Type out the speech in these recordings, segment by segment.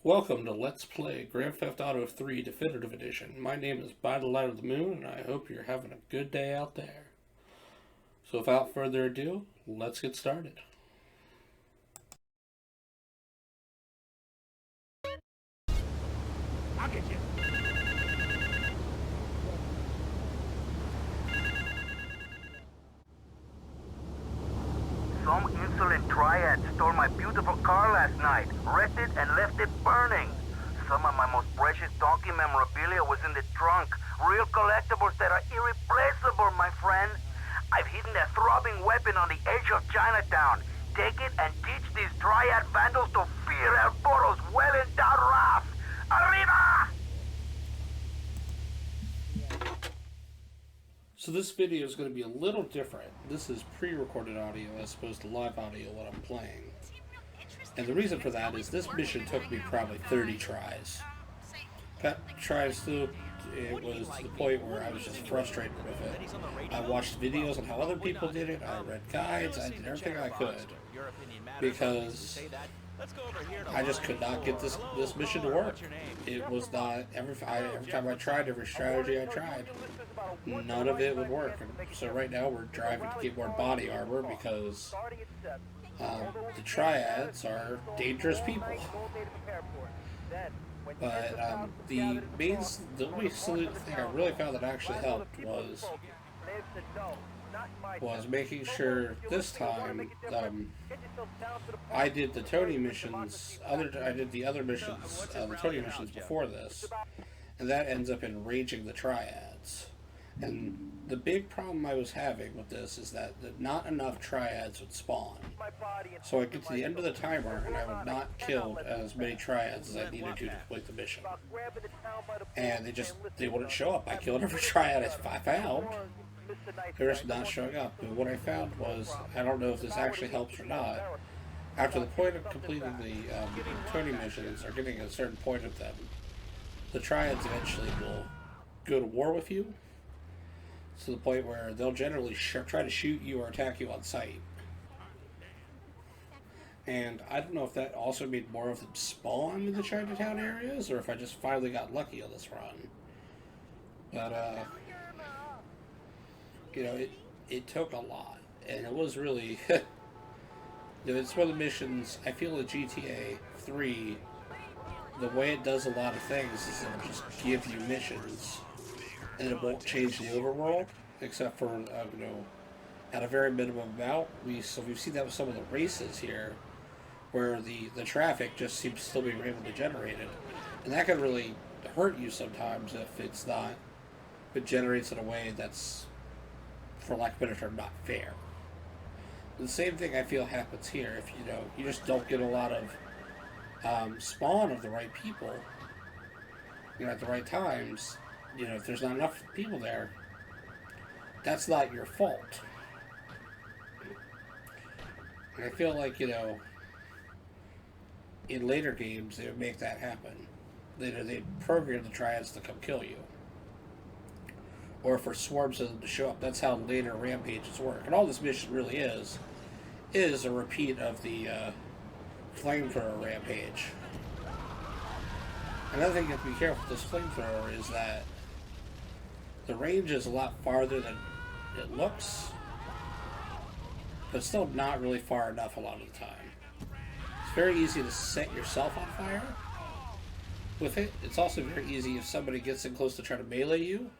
Welcome to Let's Play Grand Theft Auto 3 Definitive Edition. My name is By the Light of the Moon, and I hope you're having a good day out there. So without further ado, let's get started. I'll get you. Some insolent triad stole my beautiful car last night, wrecked it and left it burning. Some of my most precious donkey memorabilia was in the trunk. Real collectibles that are irreplaceable, my friend. I've hidden a throbbing weapon on the edge of Chinatown. Take it and teach these triad vandals to fear El Poro's well-endowed wrath. Arriba! So this video is going to be a little different. This is pre-recorded audio as opposed to live audio what I'm playing. And the reason for that is this mission took me probably 30 tries. That tries to, it was to the point where I was just frustrated with it. I watched videos on how other people did it, I read guides, I did everything I could. Because I just could not get this mission to work. It was not, every time I tried, every strategy I tried, none of it would work. And so right now we're driving to get more body armor because the triads are dangerous people. But the only thing I really found that actually helped was making sure this time I did the Tony missions. I did the other missions, the Tony missions before this, and that ends up enraging the triads. And the big problem I was having with this is that not enough triads would spawn. So I'd get to the end of the timer and I would not kill as many triads as I needed to complete the mission. And they wouldn't show up. I killed every triad I found. They're just not showing up. But what I found was, I don't know if this actually helps or not, after the point of completing the Tony missions, or getting a certain point of them, the triads eventually will go to war with you, to the point where they'll generally try to shoot you or attack you on sight. And I don't know if that also made more of them spawn in the Chinatown areas, or if I just finally got lucky on this run. But, you know, it took a lot, and it was really, it's one of the missions, I feel in GTA 3, the way it does a lot of things is it'll just give you missions, and it won't change the overworld, except for, at a very minimum amount. We've seen that with some of the races here, where the traffic just seems still being randomly generated, and that can really hurt you sometimes if it generates in a way that's, for lack of a better term, not fair. The same thing I feel happens here. If you just don't get a lot of spawn of the right people, at the right times, if there's not enough people there, that's not your fault. And I feel like, in later games, they would make that happen. They'd program the triads to come kill you. Or for swarms of them to show up. That's how later rampages work. And all this mission really is a repeat of the Flamethrower rampage. Another thing you have to be careful with this Flamethrower is that the range is a lot farther than it looks, but it's still not really far enough a lot of the time. It's very easy to set yourself on fire with it. It's also very easy if somebody gets in close to try to melee you.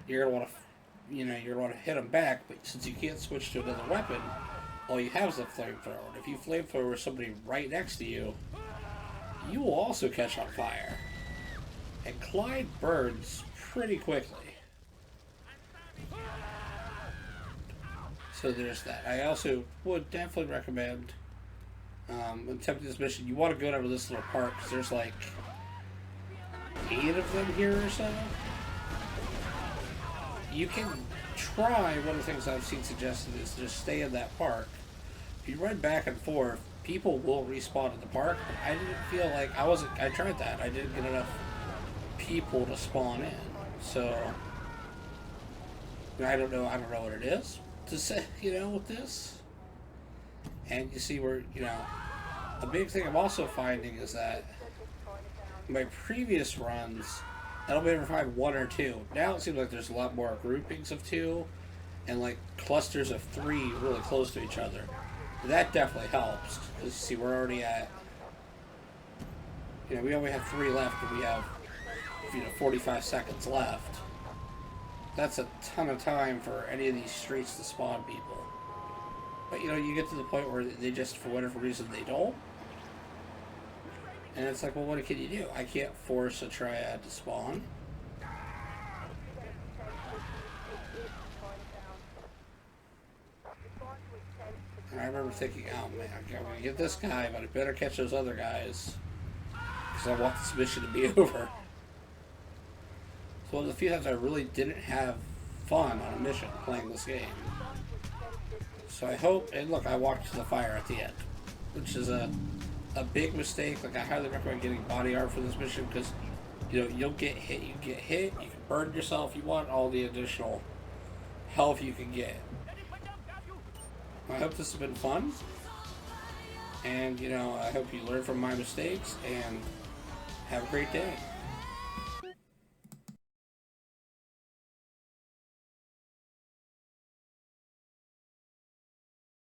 You're gonna want to hit them back, but since you can't switch to another weapon, all you have is a flamethrower. And if you flamethrower somebody right next to you, you will also catch on fire. And Clyde burns pretty quickly. So there's that. I also would definitely recommend, when attempting this mission, you want to go down to this little park, because there's like 8 of them here or so. You can try, one of the things I've seen suggested is just stay in that park. If you run back and forth, people will respawn in the park, but I didn't feel like, I tried that, I didn't get enough people to spawn in, so, I don't know what it is to say, with this. And you see where, a big thing I'm also finding is that my previous runs, I'd only ever find one or two. Now it seems like there's a lot more groupings of two, and like clusters of three really close to each other. That definitely helps, because see, we're already at, we only have three left, and we have, 45 seconds left. That's a ton of time for any of these streets to spawn people. But, you get to the point where they just, for whatever reason, they don't. And it's like, well, what can you do? I can't force a triad to spawn. And I remember thinking, oh man, I'm going to get this guy, but I better catch those other guys. Because I want this mission to be over. So one of the few times I really didn't have fun on a mission playing this game. So I hope, and look, I walked to the fire at the end, which is a big mistake. Like, I highly recommend getting body art for this mission, because, you'll get hit, you can burn yourself, you want all the additional health you can get. I hope this has been fun, and, I hope you learn from my mistakes, and have a great day.